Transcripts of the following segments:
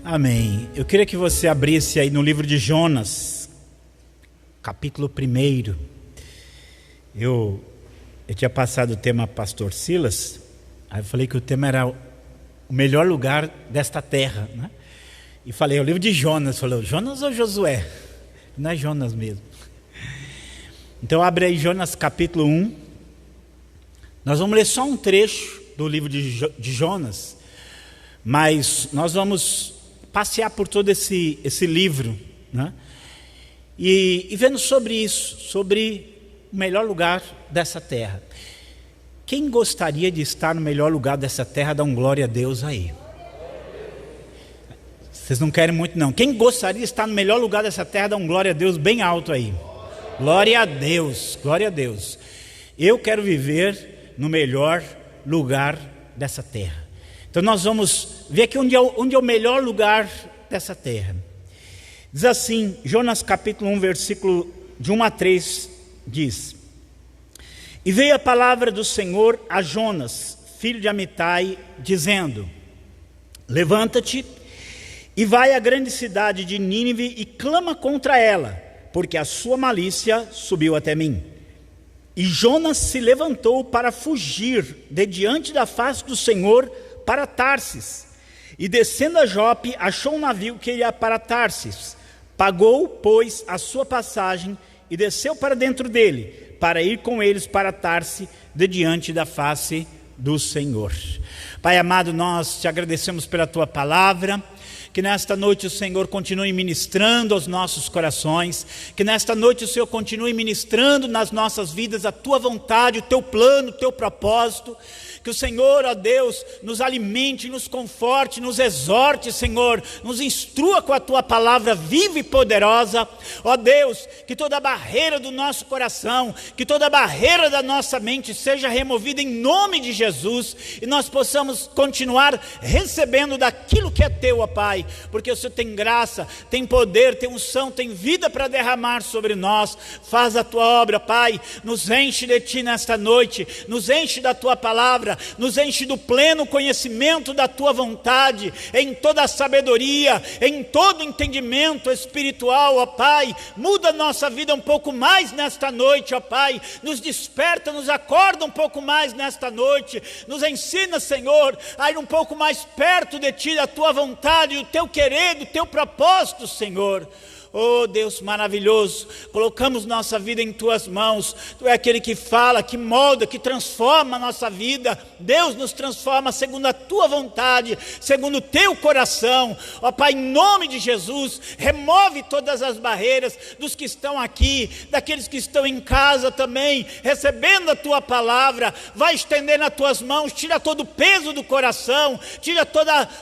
Amém. Eu queria que você abrisse aí no livro de Jonas, capítulo 1. Eu tinha passado o tema Pastor Silas, aí eu falei que o tema era o melhor lugar desta terra, né? E falei, o livro de Jonas. Falei, Jonas ou Josué? Não é Jonas mesmo. Então abre aí Jonas capítulo 1. Nós vamos ler só um trecho do livro de Jonas, mas nós vamos passear por todo esse livro, né? E vendo sobre isso, sobre o melhor lugar dessa terra. Quem gostaria de estar no melhor lugar dessa terra, dá um glória a Deus aí. Vocês não querem muito não. Quem gostaria de estar no melhor lugar dessa terra, dá um glória a Deus bem alto aí. Glória a Deus, glória a Deus. Eu quero viver no melhor lugar dessa terra. Então nós vamos ver aqui onde é o melhor lugar dessa terra. Diz assim, Jonas capítulo 1, versículo de 1 a 3, diz: E veio a palavra do Senhor a Jonas, filho de Amitai, dizendo: Levanta-te e vai à grande cidade de Nínive e clama contra ela, porque a sua malícia subiu até mim. E Jonas se levantou para fugir de diante da face do Senhor para Tarsis, e descendo a Jope, achou um navio que ia para Tarsis. Pagou, pois, a sua passagem e desceu para dentro dele, para ir com eles para Tarsis, de diante da face do Senhor. Pai amado, nós te agradecemos pela tua palavra. Que nesta noite o Senhor continue ministrando aos nossos corações, que nesta noite o Senhor continue ministrando nas nossas vidas a tua vontade, o teu plano, o teu propósito. Que o Senhor, ó Deus, nos alimente, nos conforte, nos exorte, Senhor, nos instrua com a tua palavra viva e poderosa. Ó Deus, que toda barreira do nosso coração, que toda barreira da nossa mente seja removida em nome de Jesus, e nós possamos continuar recebendo daquilo que é teu, ó Pai, porque o Senhor tem graça, tem poder, tem unção, tem vida para derramar sobre nós. Faz a tua obra, Pai, nos enche de ti nesta noite, nos enche da tua palavra, nos enche do pleno conhecimento da tua vontade, em toda a sabedoria, em todo entendimento espiritual, ó Pai. Muda a nossa vida um pouco mais nesta noite, ó Pai, nos desperta, nos acorda um pouco mais nesta noite, nos ensina, Senhor, a ir um pouco mais perto de ti, da tua vontade, do teu querer, do teu propósito, Senhor. Oh Deus maravilhoso, colocamos nossa vida em tuas mãos. Tu é aquele que fala, que molda, que transforma a nossa vida. Deus nos transforma segundo a tua vontade, segundo o teu coração. Ó Pai, em nome de Jesus, remove todas as barreiras dos que estão aqui, daqueles que estão em casa também, recebendo a tua palavra. Vai estender nas tuas mãos, tira todo o peso do coração, tira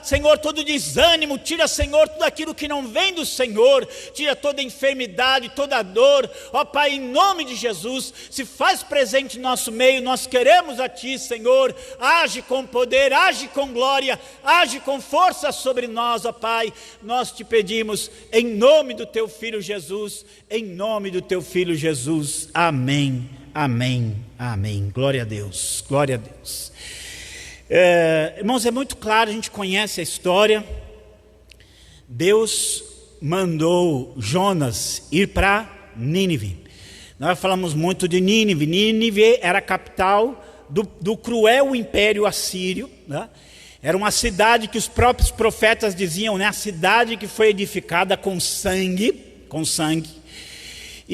Senhor, todo o desânimo, tira, Senhor, tudo aquilo que não vem do Senhor, tira toda enfermidade, toda dor. Ó Pai, em nome de Jesus, se faz presente em nosso meio. Nós queremos a ti, Senhor. Age com poder, age com glória, age com força sobre nós, ó Pai. Nós te pedimos em nome do teu Filho Jesus, em nome do teu Filho Jesus. Amém, amém, amém. Glória a Deus, glória a Deus. Irmãos, é muito claro, a gente conhece a história. Deus mandou Jonas ir para Nínive. Nós falamos muito de Nínive. Nínive era a capital do cruel império assírio, né? Era uma cidade que os próprios profetas diziam, né? A cidade que foi edificada com sangue.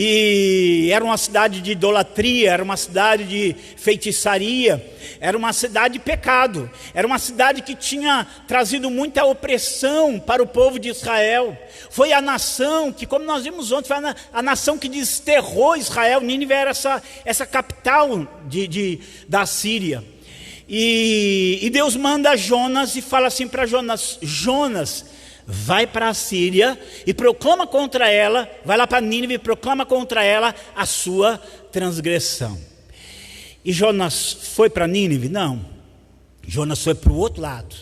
E era uma cidade de idolatria, era uma cidade de feitiçaria, era uma cidade de pecado, era uma cidade que tinha trazido muita opressão para o povo de Israel. Foi a nação que, como nós vimos ontem, foi a nação que desterrou Israel. Nínive era essa capital da Síria. E Deus manda Jonas e fala assim para Jonas: Jonas, vai para a Síria e proclama contra ela, vai lá para Nínive e proclama contra ela a sua transgressão. E Jonas foi para Nínive? Não, Jonas foi para o outro lado.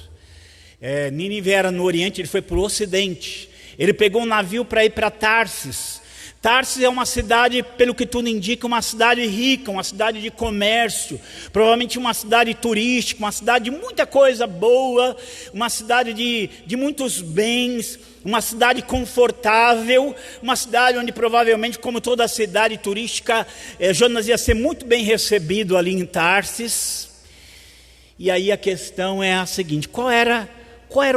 Nínive era no oriente, ele foi para o ocidente. Ele pegou um navio para ir para Tarsis. Tarsis é uma cidade, pelo que tudo indica, uma cidade rica, uma cidade de comércio, provavelmente uma cidade turística, uma cidade de muita coisa boa, uma cidade de muitos bens, uma cidade confortável, uma cidade onde provavelmente, como toda cidade turística, Jonas ia ser muito bem recebido ali em Tarsis. E aí a questão é a seguinte: qual era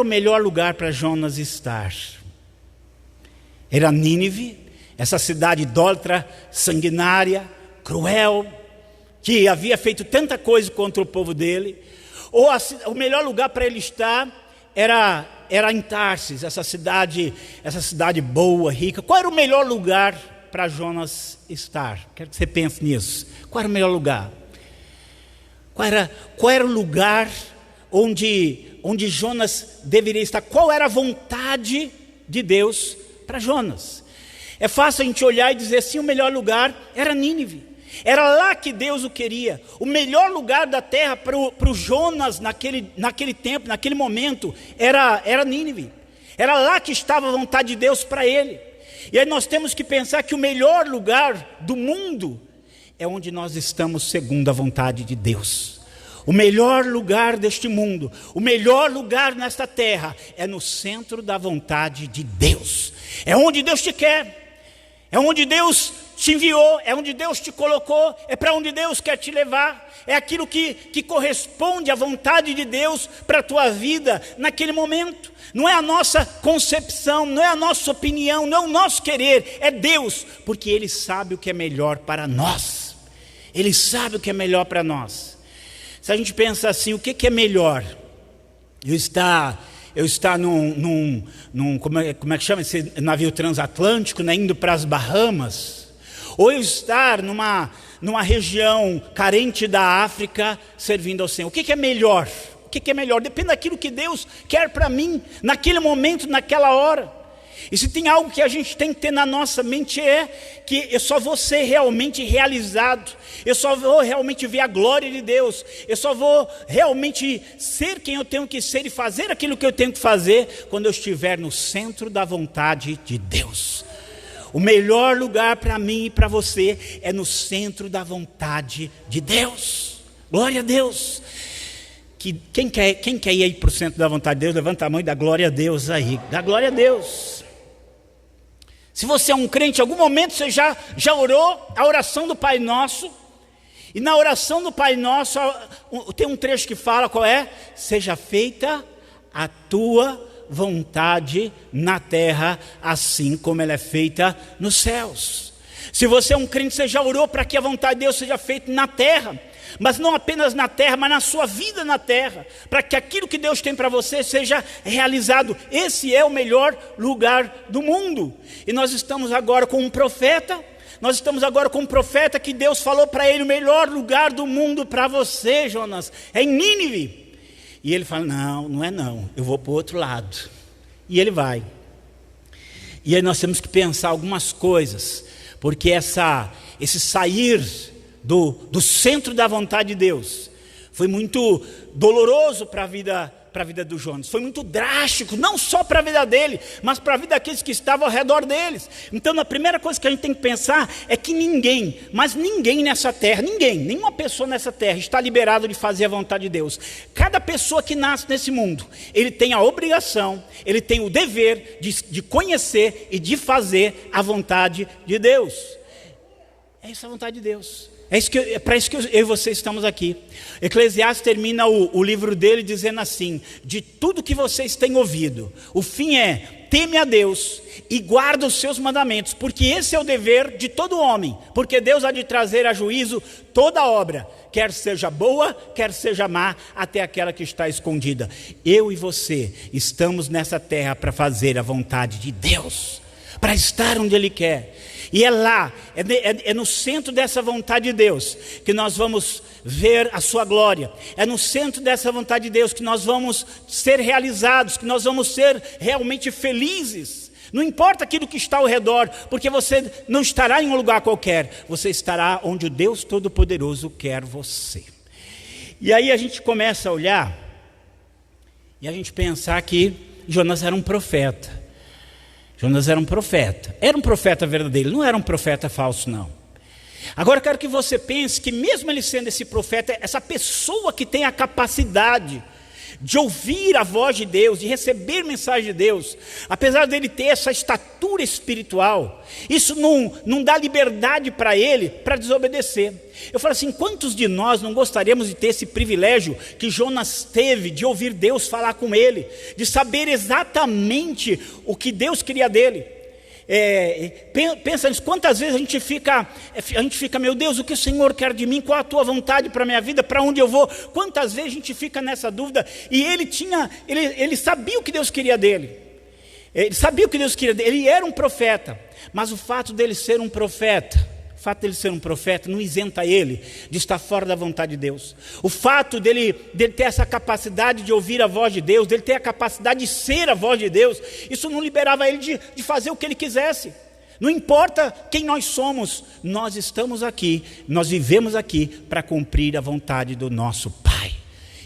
o melhor lugar para Jonas estar? Era Nínive, essa cidade idólatra, sanguinária, cruel, que havia feito tanta coisa contra o povo dele? Ou o melhor lugar para ele estar era em Tarsis, essa cidade boa, rica? Qual era o melhor lugar para Jonas estar? Quero que você pense nisso. Qual era o melhor lugar? Qual era o lugar onde Jonas deveria estar? Qual era a vontade de Deus para Jonas? É fácil a gente olhar e dizer assim: o melhor lugar era Nínive. Era lá que Deus o queria. O melhor lugar da terra para o Jonas naquele tempo, naquele momento, era Nínive. Era lá que estava a vontade de Deus para ele. E aí nós temos que pensar que o melhor lugar do mundo é onde nós estamos segundo a vontade de Deus. O melhor lugar deste mundo, o melhor lugar nesta terra é no centro da vontade de Deus. É onde Deus te quer. É onde Deus te enviou, é onde Deus te colocou, é para onde Deus quer te levar, é aquilo que corresponde à vontade de Deus para a tua vida naquele momento. Não é a nossa concepção, não é a nossa opinião, não é o nosso querer, é Deus, porque Ele sabe o que é melhor para nós. Ele sabe o que é melhor para nós. Se a gente pensa assim, o que é melhor? Eu estar num como é que chama esse navio transatlântico, né, indo para as Bahamas, ou eu estar numa região carente da África servindo ao Senhor? O que é melhor? O que é melhor? Depende daquilo que Deus quer para mim, naquele momento, naquela hora. E se tem algo que a gente tem que ter na nossa mente, é que eu só vou ser realmente realizado, eu só vou realmente ver a glória de Deus, eu só vou realmente ser quem eu tenho que ser e fazer aquilo que eu tenho que fazer quando eu estiver no centro da vontade de Deus. O melhor lugar para mim e para você é no centro da vontade de Deus. Glória a Deus. Quem quer ir aí para o centro da vontade de Deus? Levanta a mão e dá glória a Deus aí. Dá glória a Deus. Se você é um crente, em algum momento você já orou a oração do Pai Nosso. E na oração do Pai Nosso tem um trecho que fala, qual é? Seja feita a tua vontade na terra, assim como ela é feita nos céus. Se você é um crente, você já orou para que a vontade de Deus seja feita na terra, mas não apenas na terra, mas na sua vida na terra, para que aquilo que Deus tem para você seja realizado. Esse é o melhor lugar do mundo. E nós estamos agora com um profeta, que Deus falou para ele: o melhor lugar do mundo para você, Jonas, é em Nínive. E ele fala: não é não, eu vou para o outro lado. E ele vai. E aí nós temos que pensar algumas coisas, porque esse sair do centro da vontade de Deus foi muito doloroso para a vida do Jonas, foi muito drástico, não só para a vida dele, mas para a vida daqueles que estavam ao redor deles. Então a primeira coisa que a gente tem que pensar é que ninguém nessa terra, nenhuma pessoa nessa terra está liberado de fazer a vontade de Deus. Cada pessoa que nasce nesse mundo, ele tem a obrigação, ele tem o dever de conhecer e de fazer a vontade de Deus. É essa a vontade de Deus. É para isso que eu e você estamos aqui. Eclesiastes termina o livro dele dizendo assim: de tudo que vocês têm ouvido, o fim é: teme a Deus e guarda os seus mandamentos, porque esse é o dever de todo homem, porque Deus há de trazer a juízo toda obra, quer seja boa, quer seja má, até aquela que está escondida. Eu e você estamos nessa terra para fazer a vontade de Deus, para estar onde Ele quer. E é lá, é no centro dessa vontade de Deus que nós vamos ver a sua glória. É no centro dessa vontade de Deus que nós vamos ser realizados, que nós vamos ser realmente felizes. Não importa aquilo que está ao redor, porque você não estará em um lugar qualquer, você estará onde o Deus Todo-Poderoso quer você. E aí a gente começa a olhar e a gente pensar que Jonas era um profeta. Jonas era um profeta verdadeiro, não era um profeta falso, não. Agora eu quero que você pense que mesmo ele sendo esse profeta, essa pessoa que tem a capacidade de ouvir a voz de Deus, de receber mensagem de Deus, apesar dele ter essa estatura espiritual, isso não dá liberdade para ele para desobedecer. Eu falo assim, quantos de nós não gostaríamos de ter esse privilégio que Jonas teve, de ouvir Deus falar com ele, de saber exatamente o que Deus queria dele? Pensa nisso, quantas vezes a gente fica, meu Deus, o que o Senhor quer de mim? Qual a tua vontade para a minha vida? Para onde eu vou? Quantas vezes a gente fica nessa dúvida? E ele sabia o que Deus queria dele. Ele sabia o que Deus queria dele. Ele era um profeta, mas o fato dele ser um profeta não isenta ele de estar fora da vontade de Deus. O fato dele ter essa capacidade de ouvir a voz de Deus, dele ter a capacidade de ser a voz de Deus, isso não liberava ele de fazer o que ele quisesse. Não importa quem nós somos, nós estamos aqui, nós vivemos aqui para cumprir a vontade do nosso Pai.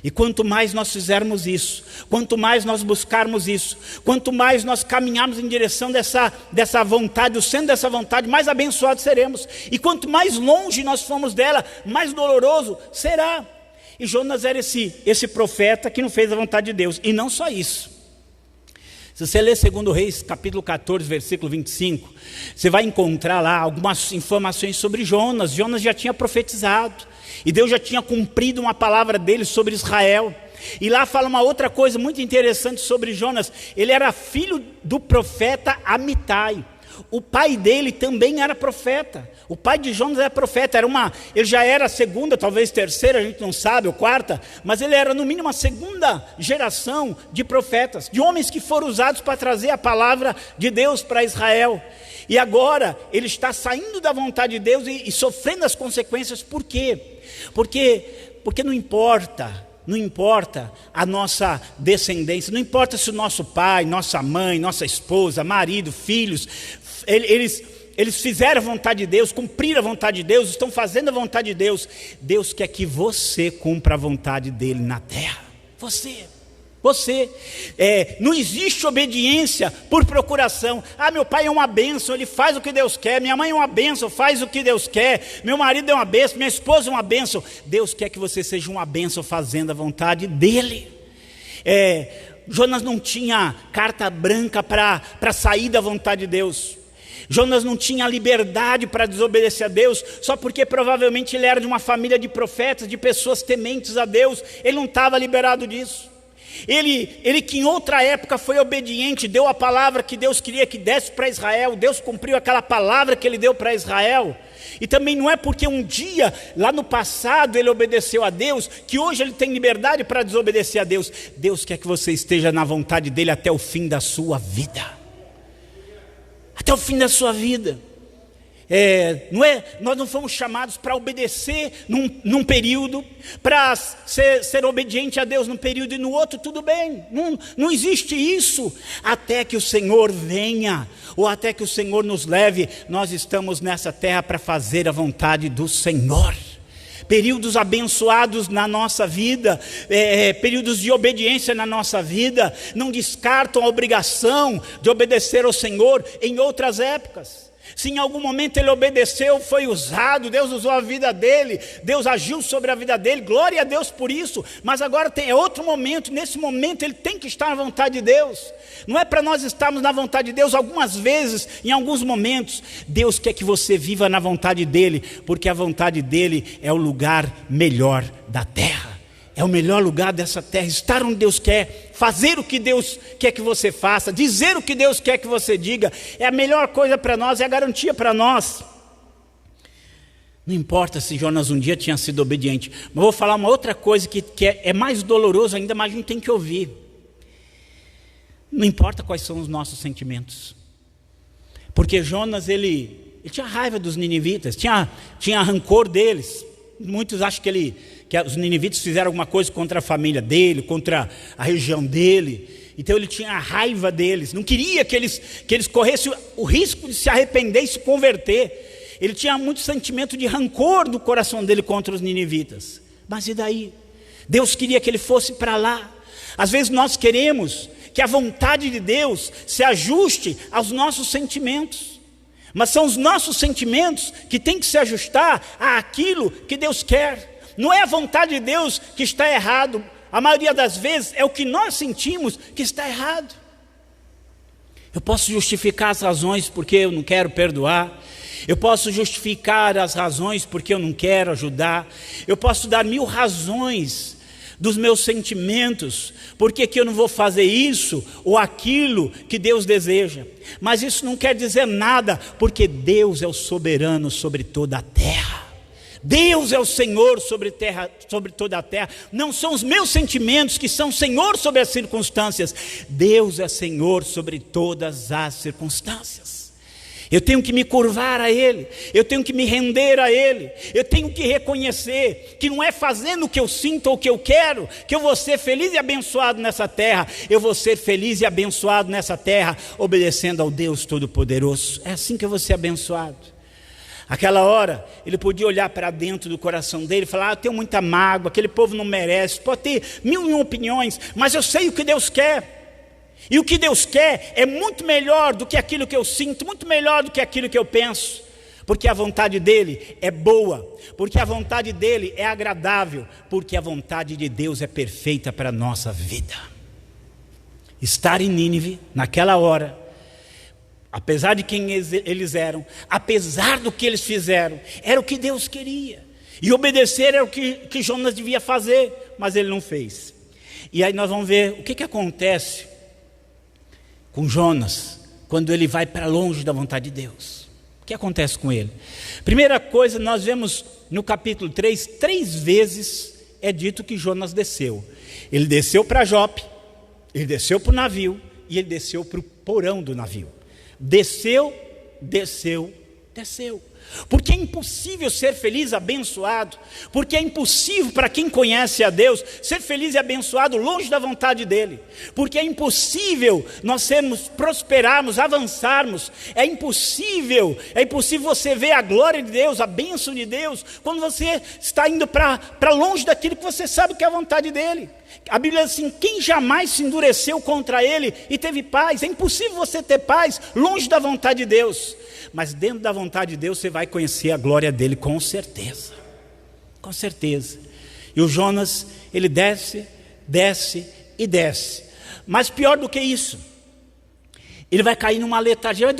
E quanto mais nós fizermos isso, quanto mais nós buscarmos isso, quanto mais nós caminharmos em direção dessa vontade, o centro dessa vontade, mais abençoados seremos. E quanto mais longe nós formos dela, mais doloroso será. E Jonas era esse profeta que não fez a vontade de Deus. E não só isso. Se você ler 2 Reis, capítulo 14, versículo 25, você vai encontrar lá algumas informações sobre Jonas. Jonas já tinha profetizado. E Deus já tinha cumprido uma palavra dele sobre Israel. E lá fala uma outra coisa muito interessante sobre Jonas. Ele era filho do profeta Amitai. O pai dele também era profeta. O pai de Jonas era profeta. Ele já era a segunda, talvez terceira, a gente não sabe, ou quarta. Mas ele era no mínimo a segunda geração de profetas. De homens que foram usados para trazer a palavra de Deus para Israel. E agora ele está saindo da vontade de Deus e sofrendo as consequências. Por quê? Porque não importa a nossa descendência, não importa se o nosso pai, nossa mãe, nossa esposa, marido, filhos, eles fizeram a vontade de Deus, cumpriram a vontade de Deus, estão fazendo a vontade de Deus. Deus quer que você cumpra a vontade dele na terra. Você. Não existe obediência por procuração. Meu pai é uma bênção, ele faz o que Deus quer. Minha mãe é uma bênção, faz o que Deus quer. Meu marido é uma bênção, minha esposa é uma bênção. Deus quer que você seja uma bênção fazendo a vontade dele. Jonas não tinha carta branca para sair da vontade de Deus. Jonas não tinha liberdade para desobedecer a Deus, só porque provavelmente ele era de uma família de profetas, de pessoas tementes a Deus. Ele não estava liberado disso. Ele que em outra época foi obediente, deu a palavra que Deus queria que desse para Israel. Deus cumpriu aquela palavra que ele deu para Israel. E também não é porque um dia, lá no passado, ele obedeceu a Deus, que hoje ele tem liberdade para desobedecer a Deus. Deus quer que você esteja na vontade dele até o fim da sua vida. Até o fim da sua vida. Nós não fomos chamados para obedecer num período, para ser obediente a Deus num período e no outro tudo bem. Não existe isso. Até que o Senhor venha, ou até que o Senhor nos leve, nós estamos nessa terra para fazer a vontade do Senhor. Períodos abençoados na nossa vida, períodos de obediência na nossa vida, não descartam a obrigação de obedecer ao Senhor em outras épocas. Se em algum momento ele obedeceu, foi usado, Deus usou a vida dele, Deus agiu sobre a vida dele, glória a Deus por isso. Mas agora tem outro momento, nesse momento ele tem que estar na vontade de Deus. Não é para nós estarmos na vontade de Deus algumas vezes, em alguns momentos. Deus quer que você viva na vontade dele, porque a vontade dele é o lugar melhor da terra. É o melhor lugar dessa terra, estar onde Deus quer, fazer o que Deus quer que você faça, dizer o que Deus quer que você diga, é a melhor coisa para nós, é a garantia para nós. Não importa se Jonas um dia tinha sido obediente, mas vou falar uma outra coisa que é mais doloroso ainda, mas a gente tem que ouvir. Não importa quais são os nossos sentimentos, porque Jonas ele tinha raiva dos ninivitas, tinha rancor deles. Muitos acham que os ninivitas fizeram alguma coisa contra a família dele, contra a região dele. Então ele tinha raiva deles, não queria que eles corressem o risco de se arrepender e se converter. Ele tinha muito sentimento de rancor no coração dele contra os ninivitas. Mas e daí? Deus queria que ele fosse para lá. Às vezes nós queremos que a vontade de Deus se ajuste aos nossos sentimentos, mas são os nossos sentimentos que têm que se ajustar àquilo que Deus quer. Não é a vontade de Deus que está errado, a maioria das vezes é o que nós sentimos que está errado. Eu posso justificar as razões porque eu não quero perdoar, eu posso justificar as razões porque eu não quero ajudar, eu posso dar 1000 razões dos meus sentimentos, porque que eu não vou fazer isso ou aquilo que Deus deseja, mas isso não quer dizer nada, porque Deus é o soberano sobre toda a terra, Deus é o Senhor sobre toda a terra, não são os meus sentimentos que são Senhor sobre as circunstâncias, Deus é Senhor sobre todas as circunstâncias. Eu tenho que me curvar a Ele, eu tenho que me render a Ele, eu tenho que reconhecer que não é fazendo o que eu sinto ou o que eu quero, que eu vou ser feliz e abençoado nessa terra. Eu vou ser feliz e abençoado nessa terra, obedecendo ao Deus Todo-Poderoso. É assim que eu vou ser abençoado. Aquela hora, ele podia olhar para dentro do coração dele e falar: eu tenho muita mágoa, aquele povo não merece, pode ter 1000 opiniões, mas eu sei o que Deus quer. E o que Deus quer é muito melhor do que aquilo que eu sinto, muito melhor do que aquilo que eu penso, porque a vontade dele é boa, porque a vontade dele é agradável, porque a vontade de Deus é perfeita para a nossa vida. Estar em Nínive, naquela hora, apesar de quem eles eram, apesar do que eles fizeram, era o que Deus queria, e obedecer era o que Jonas devia fazer, mas ele não fez. E aí nós vamos ver o que acontece com Jonas, quando ele vai para longe da vontade de Deus. O que acontece com ele? Primeira coisa, nós vemos no capítulo 3, 3 vezes é dito que Jonas desceu. Ele desceu para Jope, ele desceu para o navio, e ele desceu para o porão do navio. Desceu, desceu, desceu. Porque é impossível ser feliz, abençoado, porque é impossível para quem conhece a Deus ser feliz e abençoado longe da vontade dele, porque é impossível nós prosperarmos, avançarmos, é impossível você ver a glória de Deus, a bênção de Deus, quando você está indo para longe daquilo que você sabe que é a vontade dele. A Bíblia diz assim: quem jamais se endureceu contra ele e teve paz? É impossível você ter paz longe da vontade de Deus, mas dentro da vontade de Deus você vai conhecer a glória dele, com certeza, com certeza. E o Jonas, ele desce, desce e desce, mas pior do que isso, ele vai cair numa letargia, ele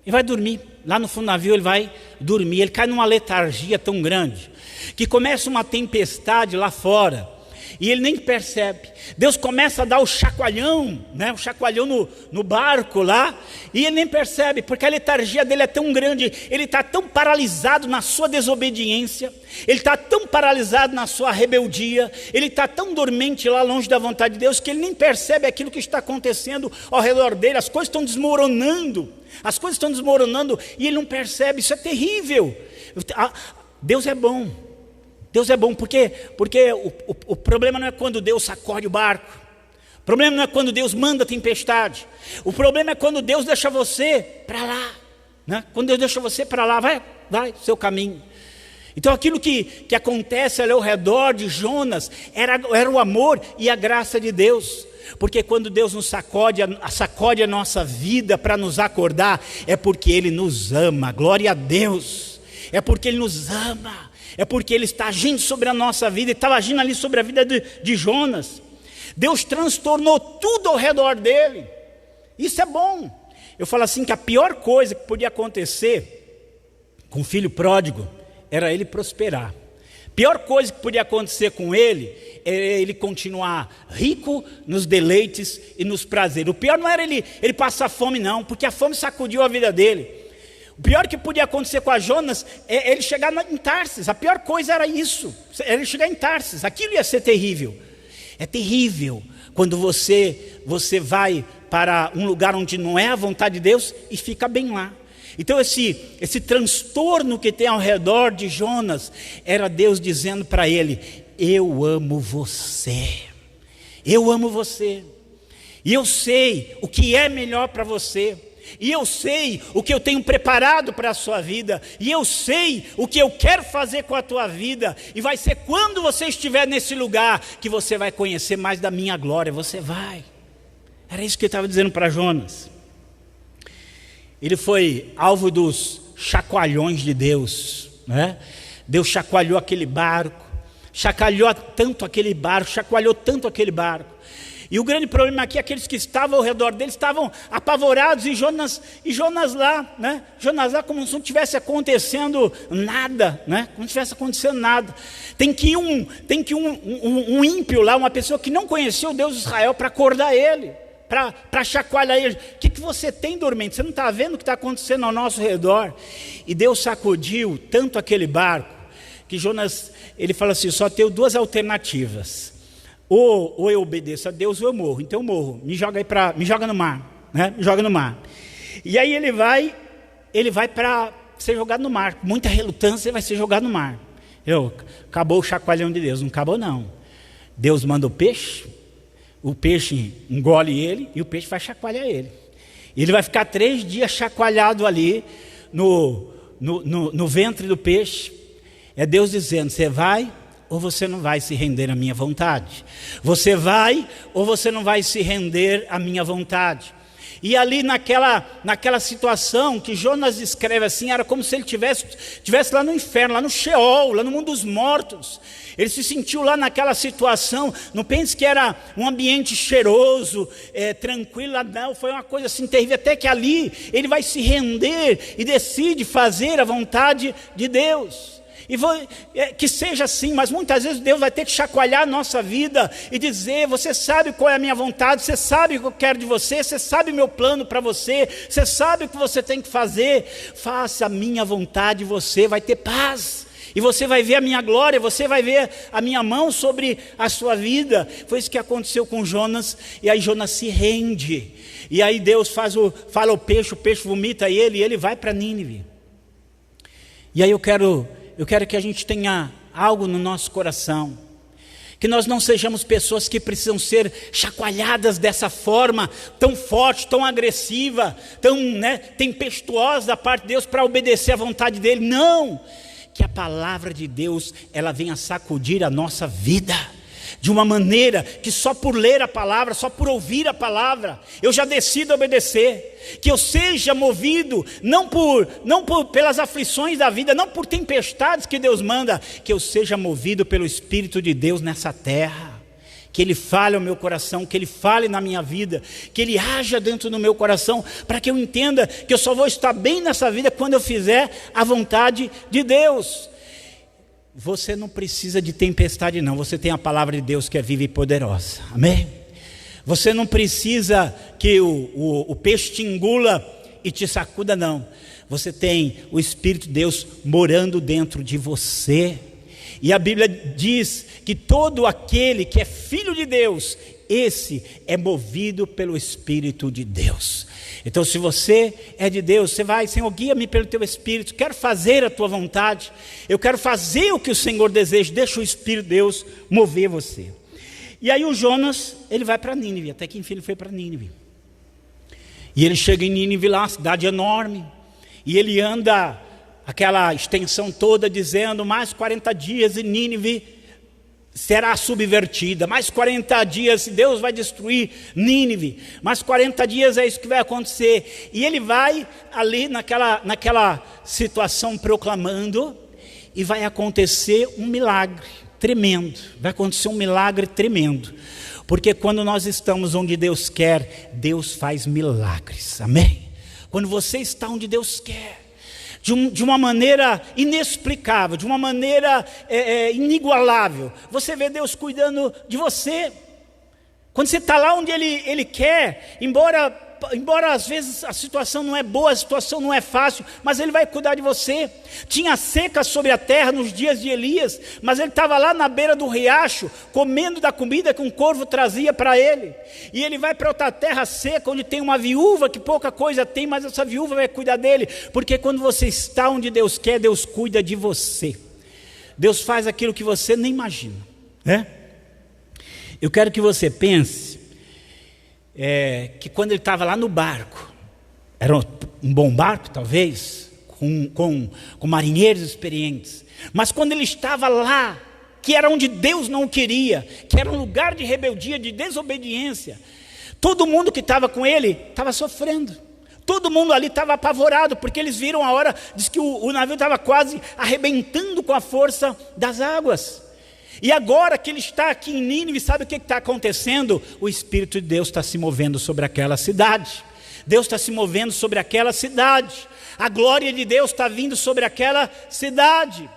vai dormir, lá no fundo do navio ele vai dormir, ele cai numa letargia tão grande, que começa uma tempestade lá fora, e ele nem percebe. Deus começa a dar o chacoalhão, né? O chacoalhão no barco lá, e ele nem percebe, porque a letargia dele é tão grande, ele está tão paralisado na sua desobediência, ele está tão paralisado na sua rebeldia, ele está tão dormente lá longe da vontade de Deus, que ele nem percebe aquilo que está acontecendo ao redor dele. As coisas estão desmoronando, e ele não percebe. Isso é terrível. Deus é bom. Deus é bom, porque o problema não é quando Deus sacode o barco, o problema não é quando Deus manda tempestade, o problema é quando Deus deixa você para lá, né? Quando Deus deixa você para lá, vai seu caminho. Então aquilo que acontece ali ao redor de Jonas era o amor e a graça de Deus, porque quando Deus nos sacode a nossa vida para nos acordar, é porque Ele nos ama, glória a Deus, é porque Ele nos ama, é porque Ele está agindo sobre a nossa vida, Ele estava agindo ali sobre a vida de Jonas. Deus transtornou tudo ao redor dele, isso é bom. Eu falo assim, que a pior coisa que podia acontecer com o filho pródigo era ele prosperar. Pior coisa que podia acontecer com ele é ele continuar rico nos deleites e nos prazeres. O pior não era ele passar fome não, porque a fome sacudiu a vida dele. O pior que podia acontecer com a Jonas é ele chegar em Tarsis. A pior coisa era isso, era ele chegar em Tarsis. Aquilo ia ser terrível. É terrível quando você vai para um lugar onde não é a vontade de Deus e fica bem lá. Então esse transtorno que tem ao redor de Jonas era Deus dizendo para ele: eu amo você, eu amo você, e eu sei o que é melhor para você, e eu sei o que eu tenho preparado para a sua vida, e eu sei o que eu quero fazer com a tua vida, e vai ser quando você estiver nesse lugar que você vai conhecer mais da minha glória. Você vai, Era isso que ele estava dizendo para Jonas. Ele foi alvo dos chacoalhões de Deus, né? Deus chacoalhou aquele barco, chacoalhou tanto aquele barco. E o grande problema aqui é que aqueles que estavam ao redor dele estavam apavorados, e Jonas lá, né? Jonas lá como se não tivesse acontecendo nada, né? Como se tivesse acontecendo nada. Tem que ir um ímpio lá, uma pessoa que não conhecia o Deus de Israel, para acordar ele, para chacoalhar ele. O que você tem, dormente? Você não está vendo o que está acontecendo ao nosso redor? E Deus sacudiu tanto aquele barco, que Jonas, ele fala assim: só tenho duas alternativas. Ou eu obedeço a Deus ou eu morro. Então eu morro, me joga no mar, né? Me joga no mar. E aí ele vai para ser jogado no mar. Com muita relutância ele vai ser jogado no mar. Acabou o chacoalhão de Deus. Não acabou não. Deus manda o peixe engole ele, e o peixe vai chacoalhar ele. E ele vai ficar 3 dias chacoalhado ali no ventre do peixe. É Deus dizendo: você vai ou você não vai se render à minha vontade? Você vai ou você não vai se render à minha vontade? E ali naquela situação que Jonas descreve assim, era como se ele tivesse lá no inferno, lá no Sheol, lá no mundo dos mortos. Ele se sentiu lá naquela situação. Não pense que era um ambiente cheiroso, tranquilo, não, foi uma coisa assim terrível, até que ali ele vai se render e decide fazer a vontade de Deus. E que seja assim, mas muitas vezes Deus vai ter que chacoalhar a nossa vida e dizer: você sabe qual é a minha vontade, você sabe o que eu quero de você, você sabe o meu plano para você, você sabe o que você tem que fazer, faça a minha vontade, você vai ter paz, e você vai ver a minha glória, você vai ver a minha mão sobre a sua vida. Foi isso que aconteceu com Jonas. E aí Jonas se rende, e aí Deus fala ao peixe, o peixe vomita ele, e ele vai para Nínive. E aí eu quero que a gente tenha algo no nosso coração, que nós não sejamos pessoas que precisam ser chacoalhadas dessa forma, tão forte, tão agressiva, tão tempestuosa da parte de Deus, para obedecer à vontade dele. Não, que a palavra de Deus, ela venha sacudir a nossa vida, de uma maneira que só por ler a palavra, só por ouvir a palavra, eu já decido obedecer. Que eu seja movido não pelas aflições da vida, não por tempestades que Deus manda, que eu seja movido pelo Espírito de Deus nessa terra. Que Ele fale ao meu coração, que Ele fale na minha vida, que Ele haja dentro do meu coração, para que eu entenda que eu só vou estar bem nessa vida quando eu fizer a vontade de Deus. Você não precisa de tempestade não, você tem a palavra de Deus que é viva e poderosa, amém? Você não precisa que o peixe te engula e te sacuda não, você tem o Espírito de Deus morando dentro de você. E a Bíblia diz que todo aquele que é filho de Deus, esse é movido pelo Espírito de Deus. Então se você é de Deus, você vai: Senhor, guia-me pelo teu Espírito, quero fazer a tua vontade, eu quero fazer o que o Senhor deseja, deixa o Espírito de Deus mover você. E aí o Jonas, ele vai para Nínive, até que enfim ele foi para Nínive. E ele chega em Nínive lá, uma cidade enorme, e ele anda aquela extensão toda dizendo: mais 40 dias e Nínive será subvertida, mais 40 dias Deus vai destruir Nínive, mais 40 dias é isso que vai acontecer. E ele vai ali naquela situação proclamando, e vai acontecer um milagre tremendo, porque quando nós estamos onde Deus quer, Deus faz milagres, amém? Quando você está onde Deus quer, de uma maneira inexplicável, de uma maneira inigualável, você vê Deus cuidando de você. Quando você está lá onde Ele quer, embora às vezes a situação não é boa, a situação não é fácil, mas Ele vai cuidar de você. Tinha seca sobre a terra nos dias de Elias, mas ele estava lá na beira do riacho, comendo da comida que um corvo trazia para ele. E ele vai para outra terra seca, onde tem uma viúva que pouca coisa tem, mas essa viúva vai cuidar dele, porque quando você está onde Deus quer, Deus cuida de você. Deus faz aquilo que você nem imagina, né? Eu quero que você pense que quando ele estava lá no barco, era um bom barco talvez, com marinheiros experientes, mas quando ele estava lá, que era onde Deus não queria, que era um lugar de rebeldia, de desobediência, Todo mundo que estava com ele estava sofrendo. Todo mundo ali estava apavorado, porque eles viram a hora, diz que o navio estava quase arrebentando com a força das águas. E agora que ele está aqui em Nínive, sabe o que está acontecendo? O Espírito de Deus está se movendo sobre aquela cidade. Deus está se movendo sobre aquela cidade. A glória de Deus está vindo sobre aquela cidade.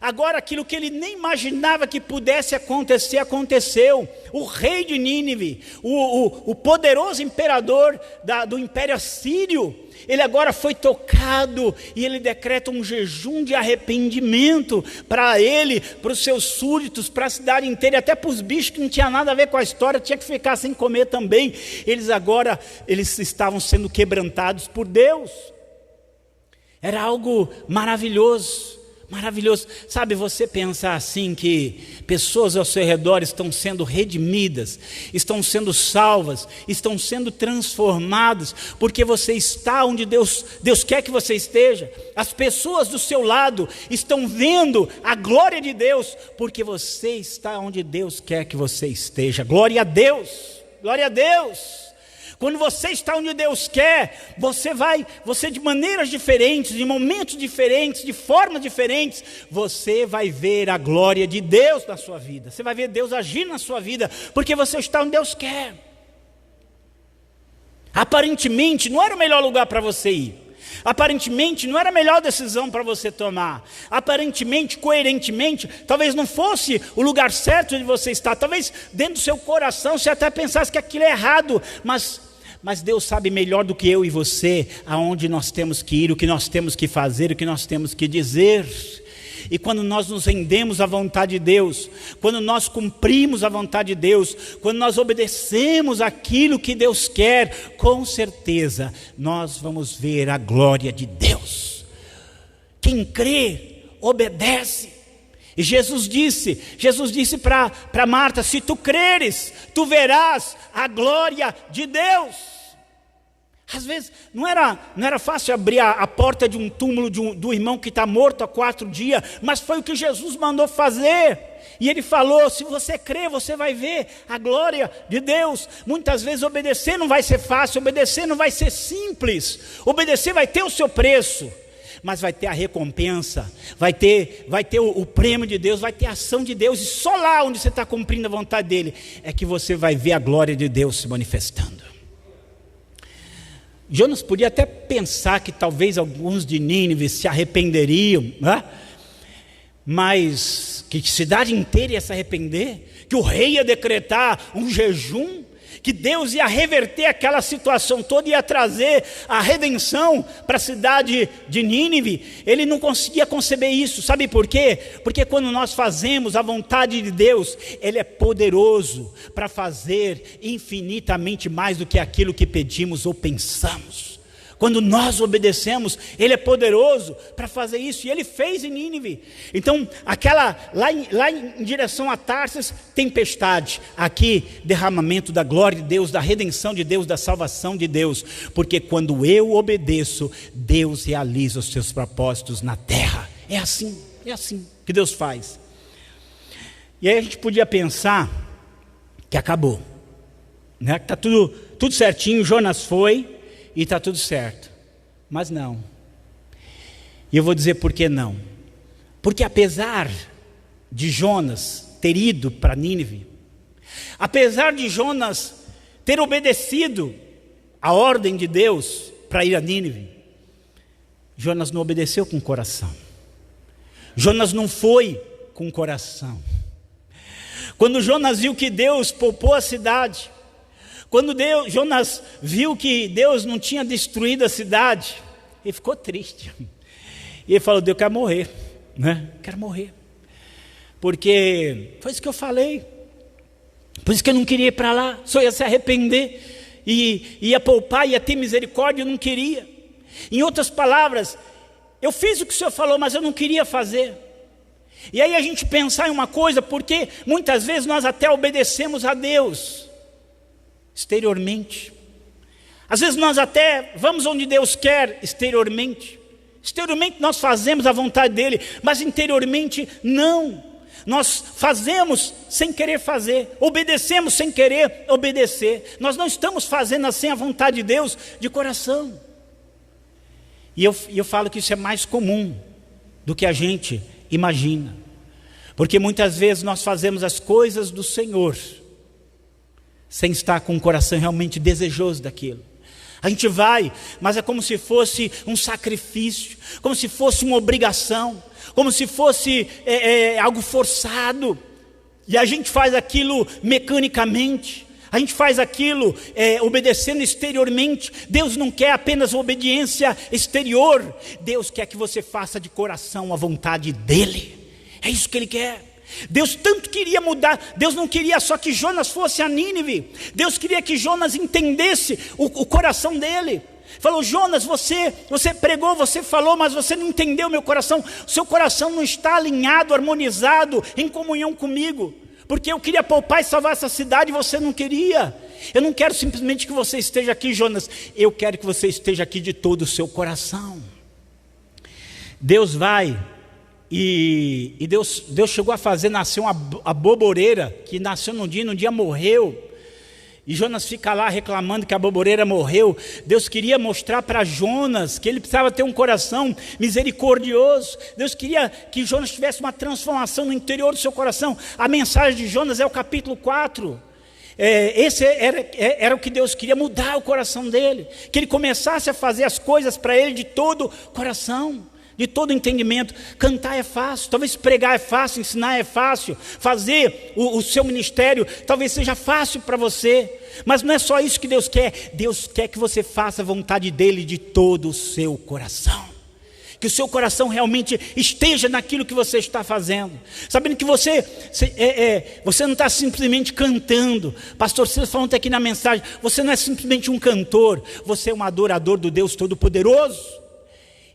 Agora aquilo que ele nem imaginava que pudesse acontecer, aconteceu. O rei de Nínive, o poderoso imperador do Império Assírio, ele agora foi tocado e ele decreta um jejum de arrependimento para ele, para os seus súditos, para a cidade inteira, e até para os bichos que não tinha nada a ver com a história, tinha que ficar sem comer também. Eles estavam sendo quebrantados por Deus. Era algo maravilhoso. Maravilhoso. Sabe, você pensar assim que pessoas ao seu redor estão sendo redimidas, estão sendo salvas, estão sendo transformadas, porque você está onde Deus quer que você esteja. As pessoas do seu lado estão vendo a glória de Deus, porque você está onde Deus quer que você esteja. Glória a Deus, glória a Deus. Quando você está onde Deus quer, você de maneiras diferentes, de momentos diferentes, de formas diferentes, você vai ver a glória de Deus na sua vida. Você vai ver Deus agir na sua vida, porque você está onde Deus quer. Aparentemente não era o melhor lugar para você ir. Aparentemente não era a melhor decisão para você tomar. Aparentemente, coerentemente, talvez não fosse o lugar certo de você estar. Talvez dentro do seu coração você até pensasse que aquilo é errado, mas Deus sabe melhor do que eu e você aonde nós temos que ir, o que nós temos que fazer, o que nós temos que dizer. E quando nós nos rendemos à vontade de Deus, quando nós cumprimos a vontade de Deus, quando nós obedecemos aquilo que Deus quer, com certeza nós vamos ver a glória de Deus. Quem crê, obedece. E Jesus disse para Marta: se tu creres, tu verás a glória de Deus. Às vezes não era fácil abrir a porta de um túmulo do irmão que está morto há 4 dias, mas foi o que Jesus mandou fazer. E ele falou: se você crer, você vai ver a glória de Deus. Muitas vezes obedecer não vai ser fácil, obedecer não vai ser simples, obedecer vai ter o seu preço, mas vai ter a recompensa, vai ter o prêmio de Deus, vai ter a ação de Deus. E só lá onde você está cumprindo a vontade dele é que você vai ver a glória de Deus se manifestando. Jonas podia até pensar que talvez alguns de Nínive se arrependeriam, né? Mas que a cidade inteira ia se arrepender, que o rei ia decretar um jejum, que Deus ia reverter aquela situação toda, ia trazer a redenção para a cidade de Nínive. Ele não conseguia conceber isso. Sabe por quê? Porque quando nós fazemos a vontade de Deus, Ele é poderoso para fazer infinitamente mais do que aquilo que pedimos ou pensamos. Quando nós obedecemos, Ele é poderoso para fazer isso, e Ele fez em Nínive. Então, lá em direção a Tarsis, tempestade. Aqui, derramamento da glória de Deus, da redenção de Deus, da salvação de Deus. Porque quando eu obedeço, Deus realiza os seus propósitos na terra. É assim que Deus faz. E aí a gente podia pensar que acabou, né? Que está tudo certinho, Jonas foi e está tudo certo. Mas não. E eu vou dizer por que não. Porque apesar de Jonas ter ido para Nínive, apesar de Jonas ter obedecido a ordem de Deus para ir a Nínive, Jonas não obedeceu com o coração. Jonas não foi com o coração. Quando Jonas viu que Deus poupou a cidade, quando Jonas viu que Deus não tinha destruído a cidade, ele ficou triste. E ele falou: Deus, eu quero morrer, né? Quero morrer. Porque foi isso que eu falei. Por isso que eu não queria ir para lá. Só ia se arrepender, e ia poupar, ia ter misericórdia, eu não queria. Em outras palavras, eu fiz o que o Senhor falou, mas eu não queria fazer. E aí a gente pensar em uma coisa, porque muitas vezes nós até obedecemos a Deus exteriormente. Às vezes nós até vamos onde Deus quer exteriormente. Exteriormente nós fazemos a vontade dele, mas interiormente não. Nós fazemos sem querer fazer, obedecemos sem querer obedecer. Nós não estamos fazendo assim a vontade de Deus de coração. E eu falo que isso é mais comum do que a gente imagina. Porque muitas vezes nós fazemos as coisas do Senhor sem estar com o coração realmente desejoso daquilo. A gente vai, mas é como se fosse um sacrifício, como se fosse uma obrigação, como se fosse algo forçado. E a gente faz aquilo mecanicamente, a gente faz aquilo obedecendo exteriormente. Deus não quer apenas obediência exterior, Deus quer que você faça de coração a vontade dEle. É isso que Ele quer. Deus tanto queria mudar. Deus não queria só que Jonas fosse a Nínive. Deus queria que Jonas entendesse o coração dele. Falou: Jonas, você pregou, você falou, mas você não entendeu meu coração. O seu coração não está alinhado, harmonizado, em comunhão comigo. Porque eu queria poupar e salvar essa cidade e você não queria. Eu não quero simplesmente que você esteja aqui, Jonas. Eu quero que você esteja aqui de todo o seu coração. Deus vai... E Deus chegou a fazer nascer uma aboboreira, que nasceu num dia morreu. E Jonas fica lá reclamando que a aboboreira morreu. Deus queria mostrar para Jonas que ele precisava ter um coração misericordioso. Deus queria que Jonas tivesse uma transformação no interior do seu coração. A mensagem de Jonas é o capítulo 4. Esse era o que Deus queria, mudar o coração dele. Que ele começasse a fazer as coisas para ele de todo o coração, de todo entendimento. Cantar é fácil, talvez pregar é fácil, ensinar é fácil, fazer o seu ministério talvez seja fácil para você, mas não é só isso que Deus quer. Deus quer que você faça a vontade dEle de todo o seu coração, que o seu coração realmente esteja naquilo que você está fazendo, sabendo que você não está simplesmente cantando. Pastor Silas falando aqui na mensagem, você não é simplesmente um cantor, você é um adorador do Deus Todo-Poderoso.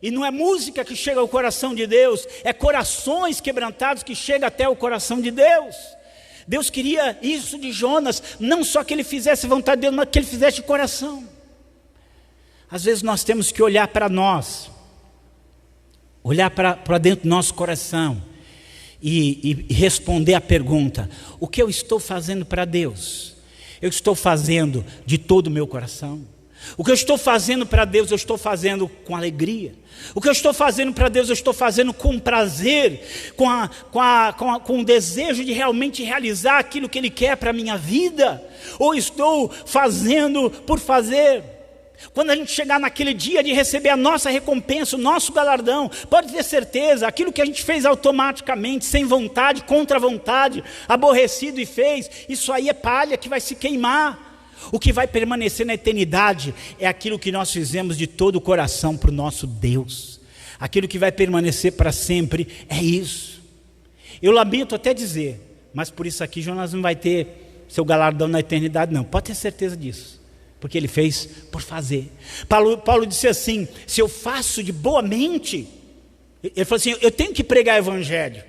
E não é música que chega ao coração de Deus, é corações quebrantados que chegam até o coração de Deus. Deus queria isso de Jonas, não só que ele fizesse a vontade de Deus, mas que ele fizesse de coração. Às vezes nós temos que olhar para nós, olhar para dentro do nosso coração e responder a pergunta: o que eu estou fazendo para Deus? Eu estou fazendo de todo o meu coração? O que eu estou fazendo para Deus, eu estou fazendo com alegria? O que eu estou fazendo para Deus, eu estou fazendo com prazer, com o desejo de realmente realizar aquilo que Ele quer para a minha vida? Ou estou fazendo por fazer? Quando a gente chegar naquele dia de receber a nossa recompensa, o nosso galardão, pode ter certeza, aquilo que a gente fez automaticamente, sem vontade, contra a vontade, aborrecido e fez, isso aí é palha que vai se queimar. O que vai permanecer na eternidade é aquilo que nós fizemos de todo o coração para o nosso Deus. Aquilo que vai permanecer para sempre é isso. Eu lamento até dizer, mas por isso aqui Jonas não vai ter seu galardão na eternidade não, pode ter certeza disso, porque ele fez por fazer. Paulo disse assim: se eu faço de boa mente, ele falou assim, eu tenho que pregar o evangelho.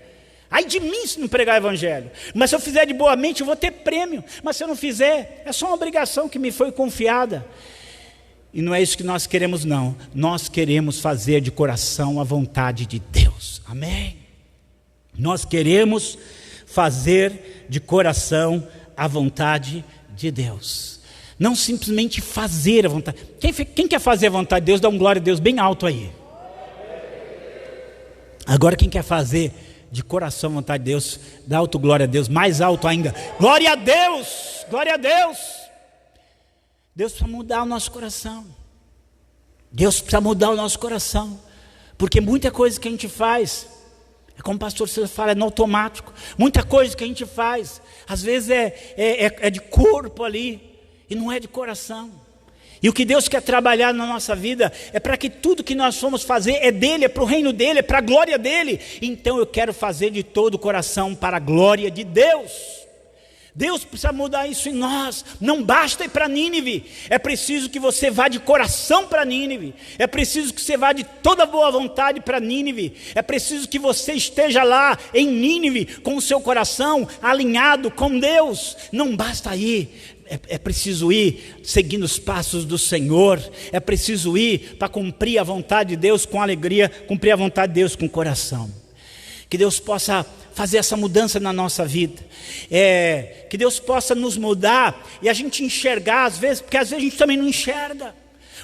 Ai de mim se não pregar o evangelho, mas se eu fizer de boa mente eu vou ter prêmio, mas se eu não fizer, é só uma obrigação que me foi confiada. E não é isso que nós queremos não, nós queremos fazer de coração a vontade de Deus, amém? Nós queremos fazer de coração a vontade de Deus, não simplesmente fazer a vontade. Quem quer fazer a vontade de Deus, dá um glória a Deus bem alto aí. Agora quem quer fazer de coração a vontade de Deus, dá alto glória a Deus, mais alto ainda, glória a Deus, glória a Deus. Deus precisa mudar o nosso coração, Deus precisa mudar o nosso coração, porque muita coisa que a gente faz, é como o pastor Silas fala, é no automático. Muita coisa que a gente faz, às vezes é de corpo ali, e não é de coração. E o que Deus quer trabalhar na nossa vida é para que tudo que nós formos fazer é dEle, é para o reino dEle, é para a glória dEle. Então eu quero fazer de todo o coração para a glória de Deus. Deus precisa mudar isso em nós. Não basta ir para Nínive, é preciso que você vá de coração para Nínive, é preciso que você vá de toda boa vontade para Nínive, é preciso que você esteja lá em Nínive com o seu coração alinhado com Deus. Não basta ir, é preciso ir seguindo os passos do Senhor, é preciso ir para cumprir a vontade de Deus com alegria, cumprir a vontade de Deus com coração. Que Deus possa fazer essa mudança na nossa vida. Que Deus possa nos mudar e a gente enxergar às vezes, porque às vezes a gente também não enxerga.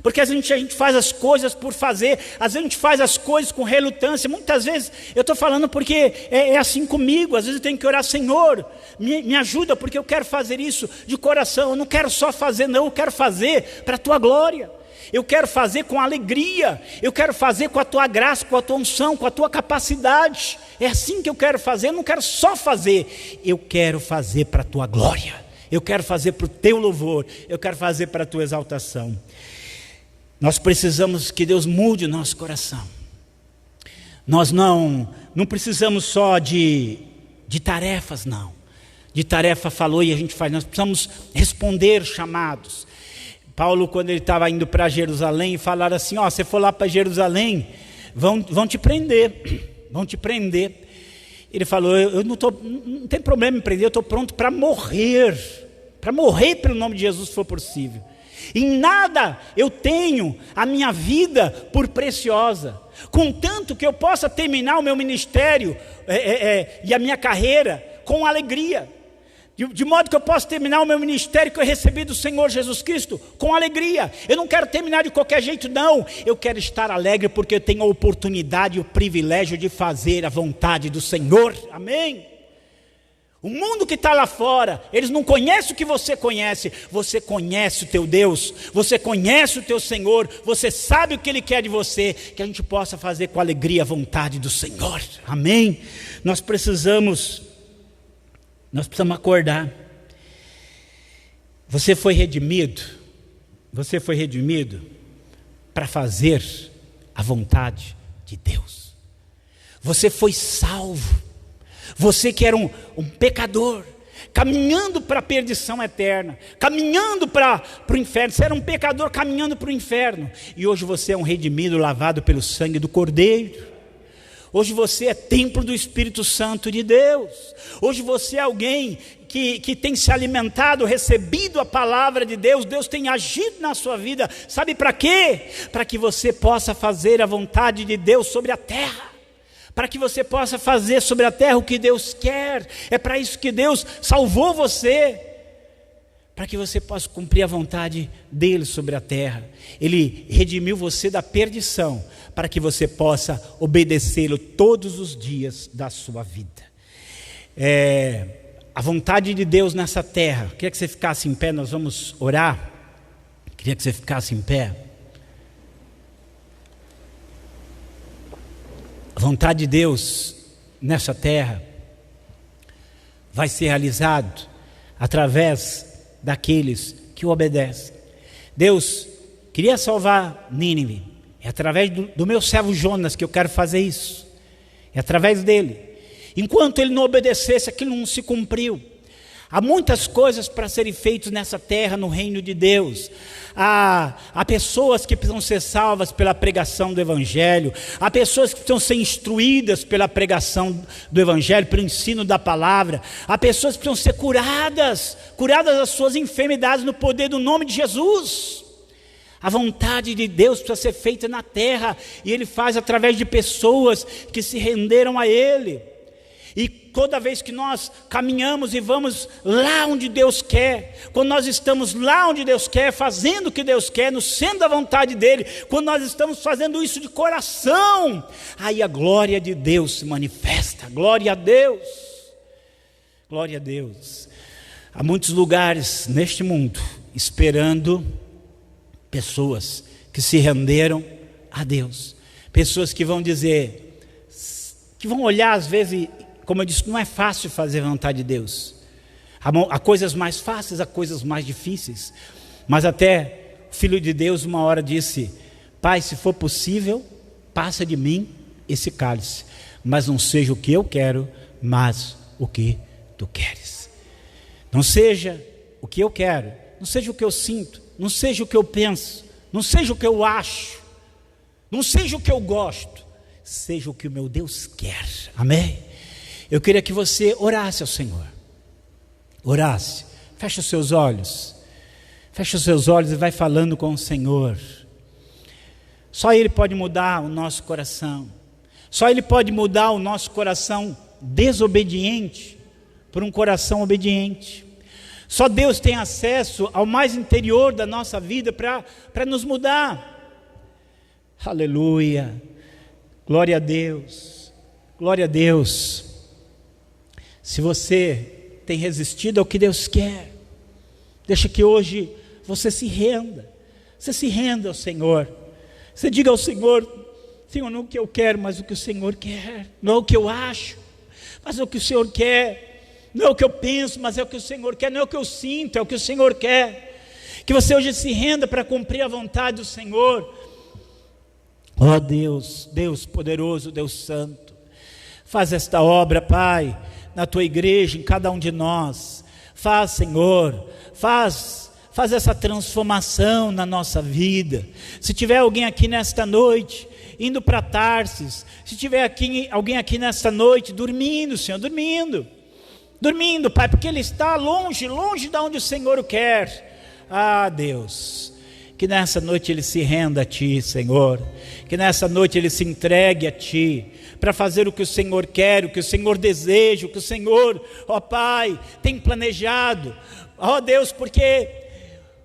Porque às vezes a gente faz as coisas por fazer, às vezes a gente faz as coisas com relutância. Muitas vezes, eu estou falando porque é assim comigo. Às vezes eu tenho que orar: Senhor, me ajuda, porque eu quero fazer isso de coração. Eu não quero só fazer, não, eu quero fazer para a Tua glória. Eu quero fazer com alegria, eu quero fazer com a Tua graça, com a Tua unção, com a Tua capacidade. É assim que eu quero fazer, eu não quero só fazer, eu quero fazer para a Tua glória, eu quero fazer para o Teu louvor, eu quero fazer para a Tua exaltação. Nós precisamos que Deus mude o nosso coração. Nós não precisamos só de tarefas, não. De tarefa falou e a gente faz, nós precisamos responder chamados. Paulo, quando ele estava indo para Jerusalém, falaram assim: ó, você for lá para Jerusalém, vão te prender, vão te prender. Ele falou: eu não tem problema em prender, eu estou pronto para morrer pelo nome de Jesus, se for possível. Em nada eu tenho a minha vida por preciosa, contanto que eu possa terminar o meu ministério e a minha carreira com alegria. De modo que eu possa terminar o meu ministério que eu recebi do Senhor Jesus Cristo com alegria. Eu não quero terminar de qualquer jeito, não. Eu quero estar alegre porque eu tenho a oportunidade e o privilégio de fazer a vontade do Senhor. Amém? O mundo que está lá fora, eles não conhecem o que você conhece. Você conhece o teu Deus, você conhece o teu Senhor, você sabe o que Ele quer de você. Que a gente possa fazer com alegria a vontade do Senhor. Amém? Nós precisamos acordar. Você foi redimido para fazer a vontade de Deus. Você foi salvo. Você que era um pecador, caminhando para a perdição eterna, caminhando para o inferno. Você era um pecador caminhando para o inferno, e hoje você é um redimido, lavado pelo sangue do Cordeiro. Hoje você é templo do Espírito Santo de Deus. Hoje você é alguém que tem se alimentado, recebido a palavra de Deus. Deus tem agido na sua vida. Sabe para quê? Para que você possa fazer a vontade de Deus sobre a terra. Para que você possa fazer sobre a terra o que Deus quer. É para isso que Deus salvou você. Para que você possa cumprir a vontade dele sobre a terra. Ele redimiu você da perdição, para que você possa obedecê-lo todos os dias da sua vida. A vontade de Deus nessa terra. Queria que você ficasse em pé, nós vamos orar. Queria que você ficasse em pé. A vontade de Deus nessa terra vai ser realizado através daqueles que o obedecem. Deus queria salvar Nínive. É através do meu servo Jonas que eu quero fazer isso. É através dele. Enquanto ele não obedecesse, aquilo não se cumpriu. Há muitas coisas para serem feitas nessa terra, no reino de Deus. Há pessoas que precisam ser salvas pela pregação do Evangelho. Há pessoas que precisam ser instruídas pela pregação do Evangelho, pelo ensino da palavra. Há pessoas que precisam ser curadas das suas enfermidades no poder do nome de Jesus. A vontade de Deus precisa ser feita na terra, e Ele faz através de pessoas que se renderam a Ele. E toda vez que nós caminhamos e vamos lá onde Deus quer, quando nós estamos lá onde Deus quer, fazendo o que Deus quer, no centro da vontade dEle, quando nós estamos fazendo isso de coração, aí a glória de Deus se manifesta. Glória a Deus, glória a Deus. Há muitos lugares neste mundo esperando pessoas que se renderam a Deus, pessoas que vão dizer, que vão olhar às vezes, como eu disse, não é fácil fazer a vontade de Deus. Há coisas mais fáceis, há coisas mais difíceis. Mas até o Filho de Deus uma hora disse: Pai, se for possível, passa de mim esse cálice, mas não seja o que eu quero, mas o que tu queres. Não seja o que eu quero, não seja o que eu sinto, não seja o que eu penso, não seja o que eu acho, não seja o que eu gosto, seja o que o meu Deus quer. Amém? Eu queria que você orasse ao Senhor. Orasse. Feche os seus olhos. Feche os seus olhos e vai falando com o Senhor. Só Ele pode mudar o nosso coração. Só Ele pode mudar o nosso coração desobediente por um coração obediente. Só Deus tem acesso ao mais interior da nossa vida para nos mudar. Aleluia, glória a Deus, glória a Deus. Se você tem resistido ao que Deus quer, deixa que hoje você se renda ao Senhor. Você diga ao Senhor: Senhor, não o que eu quero, mas o que o Senhor quer. Não é o que eu acho, mas é o que o Senhor quer. Não é o que eu penso, mas é o que o Senhor quer. Não é o que eu sinto, é o que o Senhor quer. Que você hoje se renda para cumprir a vontade do Senhor. Ó Deus, Deus poderoso, Deus santo, faz esta obra, Pai, na Tua igreja, em cada um de nós. Faz, Senhor, faz essa transformação na nossa vida. Se tiver alguém aqui nesta noite indo para Tarsis, se tiver alguém aqui nesta noite dormindo, Senhor, dormindo, Pai, porque ele está longe de onde o Senhor o quer. Ah, Deus, que nessa noite ele se renda a Ti, Senhor, que nessa noite ele se entregue a Ti, para fazer o que o Senhor quer, o que o Senhor deseja, o que o Senhor, ó Pai, tem planejado. Ó Deus, porque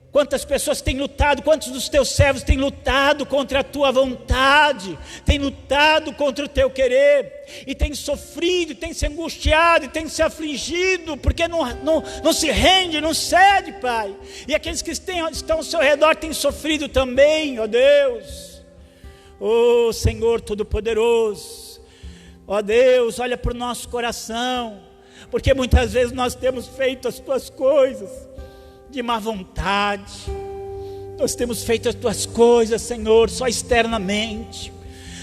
quantas pessoas têm lutado, quantos dos Teus servos têm lutado contra a Tua vontade, têm lutado contra o Teu querer, e têm sofrido, têm se angustiado, e têm se afligido, porque não se rende, não cede, Pai. E aqueles que estão ao seu redor têm sofrido também, ó Deus. Ó Senhor Todo-Poderoso, ó Deus, olha para o nosso coração, porque muitas vezes nós temos feito as Tuas coisas de má vontade, nós temos feito as Tuas coisas, Senhor, só externamente.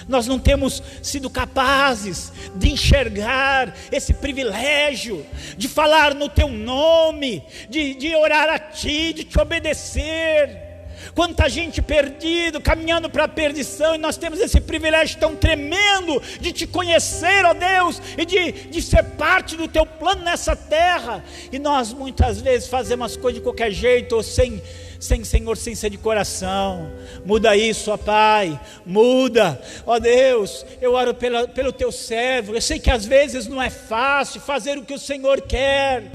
Nós não temos sido capazes de enxergar esse privilégio de falar no Teu nome, de orar a Ti, de Te obedecer. Quanta gente perdida, caminhando para a perdição, e nós temos esse privilégio tão tremendo de Te conhecer, ó Deus, e de ser parte do Teu plano nessa terra. E nós muitas vezes fazemos as coisas de qualquer jeito, ou sem Senhor, sem ser de coração. Muda isso, ó Pai, muda, ó Deus. Eu oro pelo Teu servo. Eu sei que às vezes não é fácil fazer o que o Senhor quer,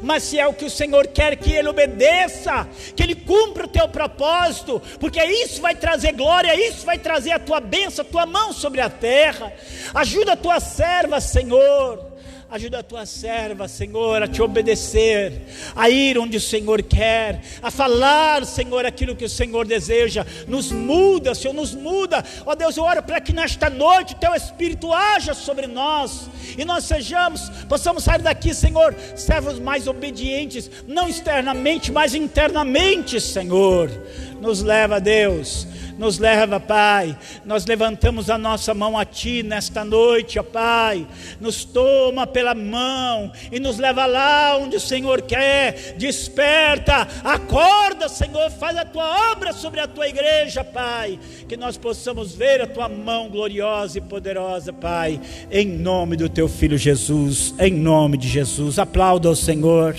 mas se é o que o Senhor quer, que ele obedeça, que ele cumpra o Teu propósito, porque isso vai trazer glória, isso vai trazer a Tua bênção, a Tua mão sobre a terra. Ajuda a Tua serva, Senhor, ajuda a Tua serva, Senhor, a Te obedecer, a ir onde o Senhor quer, a falar, Senhor, aquilo que o Senhor deseja. Nos muda, Senhor, nos muda, ó Deus. Eu oro para que nesta noite o Teu Espírito haja sobre nós, e nós possamos sair daqui, Senhor, servos mais obedientes, não externamente, mas internamente, Senhor. Nos leva, Deus, nos leva, Pai. Nós levantamos a nossa mão a Ti nesta noite, ó Pai. Nos toma pela mão e nos leva lá onde o Senhor quer. Desperta, acorda, Senhor, faz a Tua obra sobre a Tua igreja, Pai, que nós possamos ver a Tua mão gloriosa e poderosa, Pai, em nome do Teu Filho Jesus, em nome de Jesus. Aplauda ao Senhor.